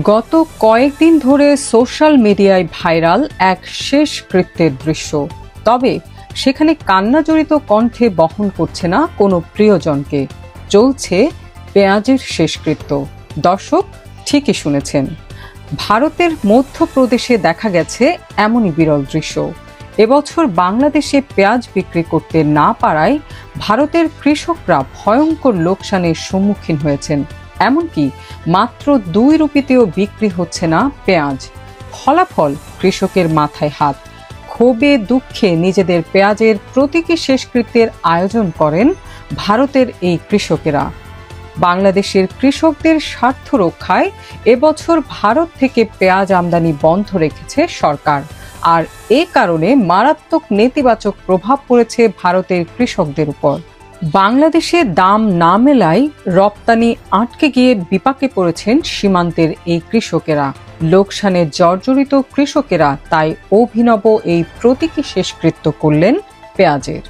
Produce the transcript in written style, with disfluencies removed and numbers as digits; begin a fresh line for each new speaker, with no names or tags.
গত কয়েকদিন ধরে সোশ্যাল মিডিয়ায় ভাইরাল এক শেষকৃত্যের দৃশ্য। তবে সেখানে কান্নাজড়িত কণ্ঠে বহন করছে না কোনো প্রিয়জনকে। চলছে পেঁয়াজের শেষকৃত্য। দর্শক, ঠিকই শুনেছেন, ভারতের মধ্যপ্রদেশে দেখা গেছে এমনই বিরল দৃশ্য। এবছর বাংলাদেশে পেঁয়াজ বিক্রি করতে না পারায় ভারতের কৃষকরা ভয়ঙ্কর লোকসানের সম্মুখীন হয়েছেন। এমনকি মাত্র 2 রুপিতেও বিক্রি হচ্ছে না পেঁয়াজ। ফলাফল, কৃষকের মাথায় হাত। ক্ষোভে দুঃখে নিজেদের পেঁয়াজের প্রতীকী শেষকৃত্যের আয়োজন করেন ভারতের এই কৃষকেরা। বাংলাদেশের কৃষকদের স্বার্থ রক্ষায় এবছর ভারত থেকে পেঁয়াজ আমদানি বন্ধ রেখেছে সরকার। আর এ কারণে মারাত্মক নেতিবাচক প্রভাব পড়েছে ভারতের কৃষকদের উপর। বাংলাদেশে দাম না মেলায় রপ্তানি আটকে গিয়ে বিপাকে পড়েছেন সীমান্তের এই কৃষকেরা। লোকসানে জর্জরিত কৃষকেরা তাই অভিনব এই প্রতীকী শেষকৃত্য করলেন পেঁয়াজের।